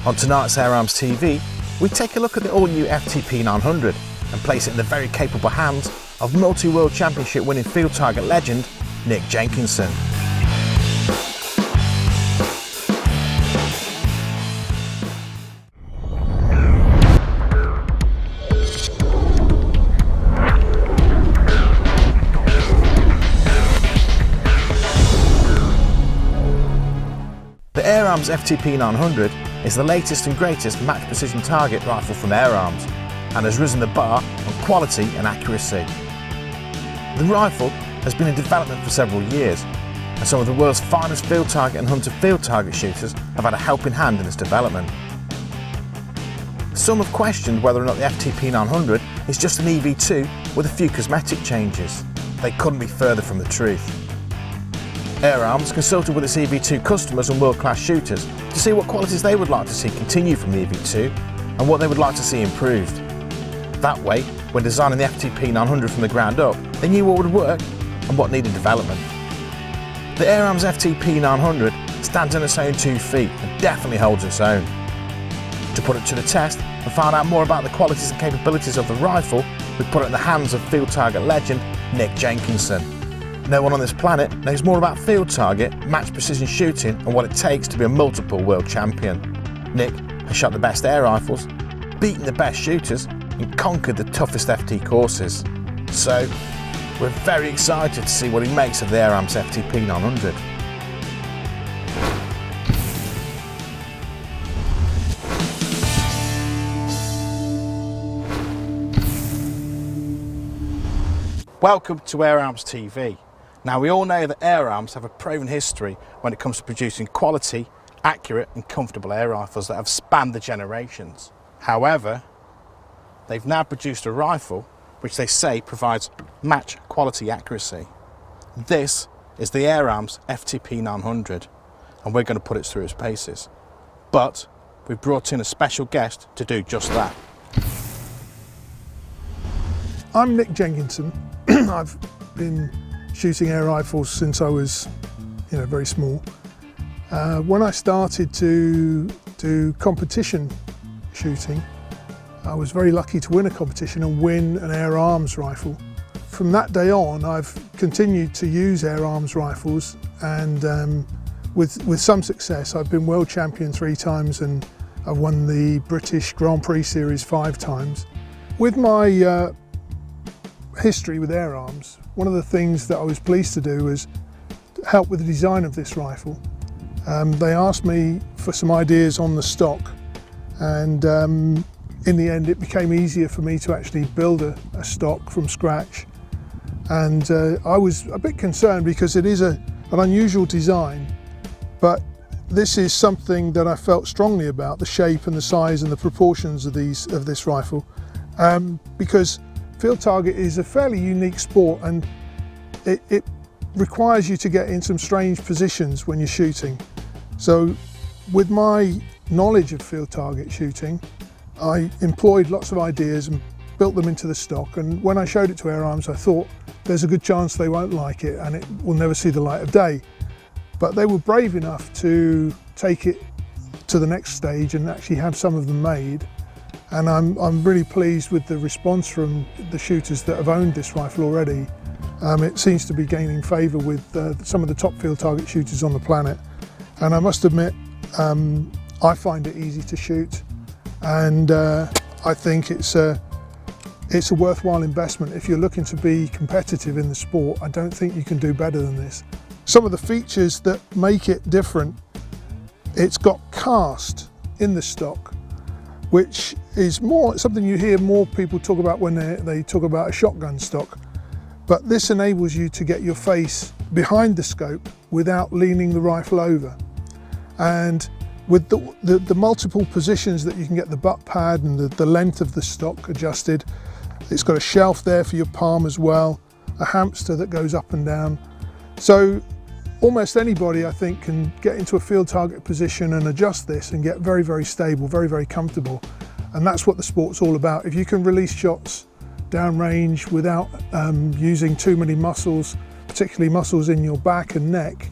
On tonight's Arms TV, we take a look at the all-new FTP900 and place it in the very capable hands of multi-world championship winning field target legend Nick Jenkinson. The Arms FTP900 is the latest and greatest match precision target rifle from Arms and has risen the bar on quality and accuracy. The rifle has been in development for several years, and some of the world's finest field target and hunter field target shooters have had a helping hand in its development. Some have questioned whether or not the FTP900 is just an EV2 with a few cosmetic changes. They couldn't be further from the truth. Arms consulted with its EV2 customers and world-class shooters to see what qualities they would like to see continue from the EV2 and what they would like to see improved. That way, when designing the FTP900 from the ground up, they knew what would work and what needed development. The Arms FTP900 stands on its own 2 feet and definitely holds its own. To put it to the test and find out more about the qualities and capabilities of the rifle, we put it in the hands of field target legend Nick Jenkinson. No one on this planet knows more about field target, match precision shooting and what it takes to be a multiple world champion. Nick has shot the best air rifles, beaten the best shooters and conquered the toughest FT courses. So, we're very excited to see what he makes of the Arms FTP900. Welcome to Arms TV. Now, we all know that Arms have a proven history when it comes to producing quality, accurate and comfortable air rifles that have spanned the generations. However, they've now produced a rifle which they say provides match quality accuracy. This is the Arms FTP900 and we're going to put it through its paces. But we've brought in a special guest to do just that. I'm Nick Jenkinson. I've been shooting air rifles since I was, very small. When I started to do competition shooting, I was very lucky to win a competition and win an Air Arms rifle. From that day on, I've continued to use Air Arms rifles, and with some success. I've been world champion 3 times and I've won the British Grand Prix Series 5 times. With my history with Air Arms, one of the things that I was pleased to do was help with the design of this rifle. They asked me for some ideas on the stock, and in the end it became easier for me to actually build a stock from scratch. And I was a bit concerned because it is an unusual design, but this is something that I felt strongly about, the shape and the size and the proportions of this rifle, because field target is a fairly unique sport, and it requires you to get in some strange positions when you're shooting. So with my knowledge of field target shooting, I employed lots of ideas and built them into the stock, and when I showed it to Air Arms I thought there's a good chance they won't like it and it will never see the light of day. But they were brave enough to take it to the next stage and actually have some of them made. And I'm really pleased with the response from the shooters that have owned this rifle already. It seems to be gaining favour with some of the top field target shooters on the planet. And I must admit, I find it easy to shoot, and I think it's a worthwhile investment. If you're looking to be competitive in the sport, I don't think you can do better than this. Some of the features that make it different: it's got cast in the stock, which is something you hear more people talk about when they talk about a shotgun stock. But this enables you to get your face behind the scope without leaning the rifle over. And with the multiple positions that you can get the butt pad and the length of the stock adjusted, it's got a shelf there for your palm as well, a hamster that goes up and down. So almost anybody, I think, can get into a field target position and adjust this and get very, very stable, very, very comfortable. And that's what the sport's all about. If you can release shots downrange without using too many muscles, particularly muscles in your back and neck,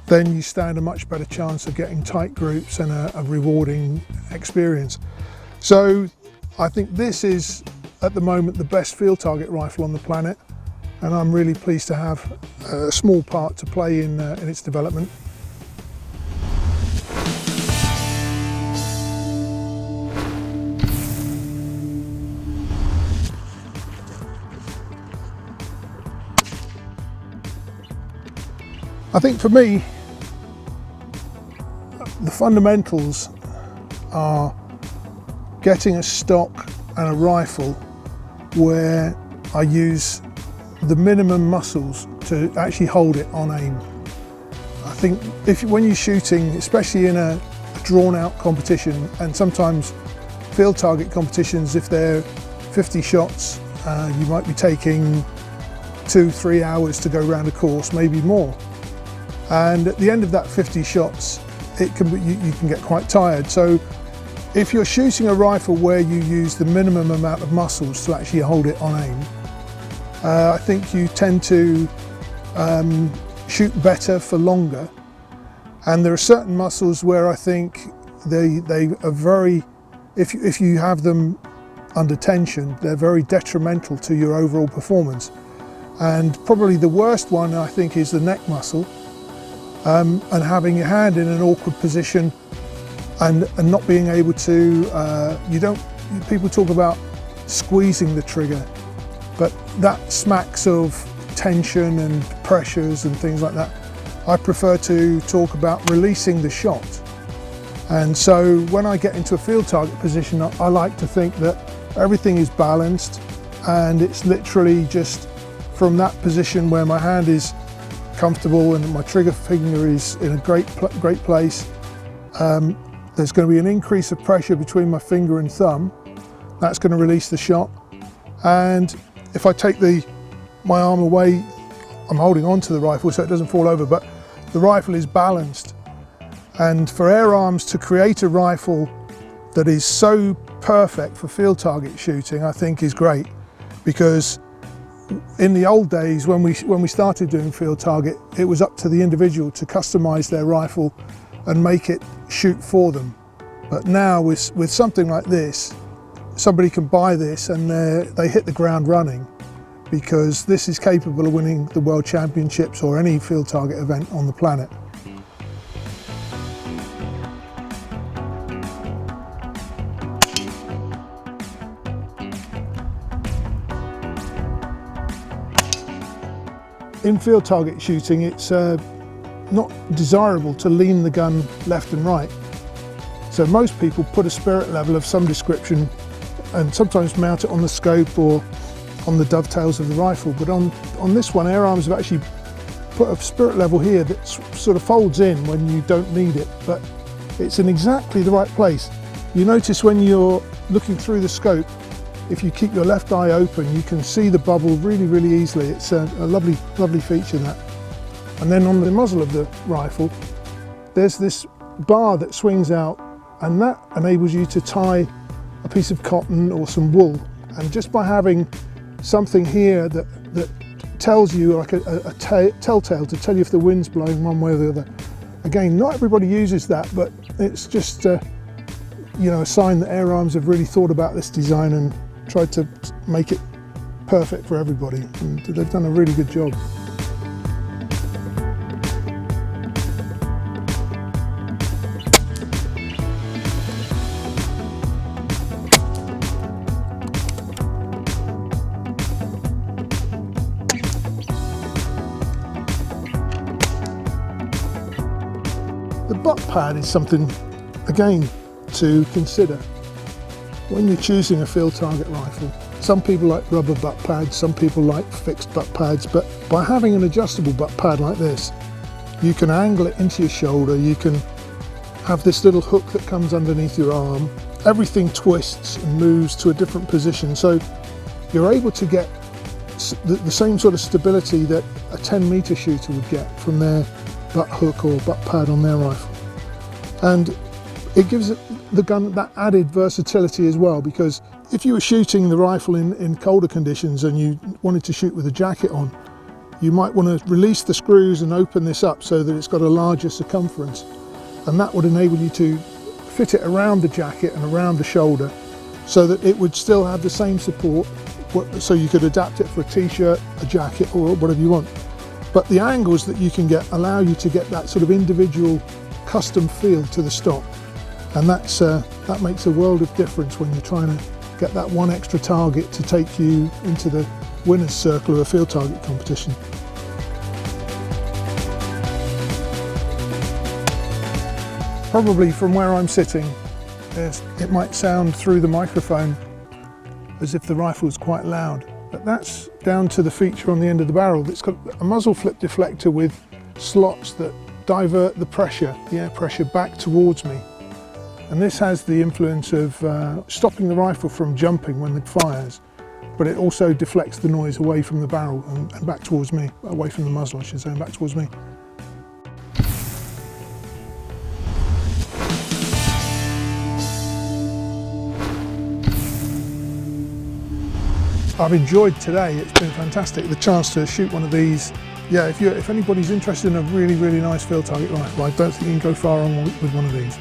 then you stand a much better chance of getting tight groups and a rewarding experience. So I think this is at the moment the best field target rifle on the planet, and I'm really pleased to have a small part to play in its development. I think for me, the fundamentals are getting a stock and a rifle where I use the minimum muscles to actually hold it on aim. I think when you're shooting, especially in a drawn-out competition, and sometimes field target competitions, if they're 50 shots, you might be taking 2-3 hours to go around a course, maybe more. And at the end of that 50 shots, you can get quite tired. So if you're shooting a rifle where you use the minimum amount of muscles to actually hold it on aim, I think you tend to shoot better for longer. And there are certain muscles where I think they are very, if you have them under tension, they're very detrimental to your overall performance. And probably the worst one, I think, is the neck muscle. And having your hand in an awkward position and not being able to, people talk about squeezing the trigger, but that smacks of tension and pressures and things like that. I prefer to talk about releasing the shot. And so when I get into a field target position, I like to think that everything is balanced, and it's literally just from that position where my hand is comfortable and my trigger finger is in a great place. There's going to be an increase of pressure between my finger and thumb. That's going to release the shot. And if I take my arm away, I'm holding on to the rifle so it doesn't fall over, but the rifle is balanced. And for Air Arms to create a rifle that is so perfect for field target shooting, I think is great, because in the old days when we started doing field target, it was up to the individual to customize their rifle and make it shoot for them. But now with something like this, somebody can buy this and they hit the ground running, because this is capable of winning the World Championships or any field target event on the planet. In field target shooting, it's not desirable to lean the gun left and right. So most people put a spirit level of some description and sometimes mount it on the scope or on the dovetails of the rifle. But on this one, Air Arms have actually put a spirit level here that sort of folds in when you don't need it, but it's in exactly the right place. You notice when you're looking through the scope, if you keep your left eye open, you can see the bubble really, really easily. It's a lovely, lovely feature, that. And then on the muzzle of the rifle, there's this bar that swings out, and that enables you to tie a piece of cotton or some wool. And just by having something here that tells you, like a telltale to tell you if the wind's blowing one way or the other. Again, not everybody uses that, but it's just a sign that Air Arms have really thought about this design and tried to make it perfect for everybody, and they've done a really good job. The butt pad is something, again, to consider when you're choosing a field target rifle. Some people like rubber butt pads, some people like fixed butt pads, but by having an adjustable butt pad like this, you can angle it into your shoulder, you can have this little hook that comes underneath your arm. Everything twists and moves to a different position, so you're able to get the same sort of stability that a 10-meter shooter would get from their butt hook or butt pad on their rifle. And it gives the gun that added versatility as well, because if you were shooting the rifle in colder conditions and you wanted to shoot with a jacket on, you might want to release the screws and open this up so that it's got a larger circumference, and that would enable you to fit it around the jacket and around the shoulder so that it would still have the same support, so you could adapt it for a t-shirt, a jacket, or whatever you want. But the angles that you can get allow you to get that sort of individual custom feel to the stock, and that makes a world of difference when you're trying to get that one extra target to take you into the winner's circle of a field target competition. Probably from where I'm sitting, it might sound through the microphone as if the rifle is quite loud, but that's down to the feature on the end of the barrel. It's got a muzzle flip deflector with slots that divert the pressure, the air pressure, back towards me. And this has the influence of stopping the rifle from jumping when it fires, but it also deflects the noise away from the barrel and back towards me, away from the muzzle I should say, and back towards me. I've enjoyed today, it's been fantastic, the chance to shoot one of these. Yeah, if anybody's interested in a really, really nice field target rifle, I don't think you can go far wrong with one of these.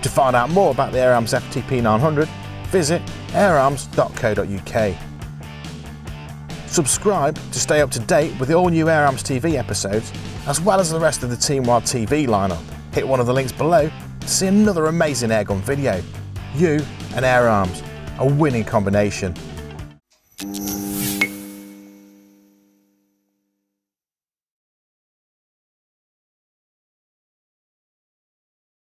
To find out more about the Arms FTP900, visit airarms.co.uk. Subscribe to stay up to date with the all new Arms TV episodes, as well as the rest of the Team Wild TV lineup. Hit one of the links below to see another amazing airgun video. You and Arms, a winning combination.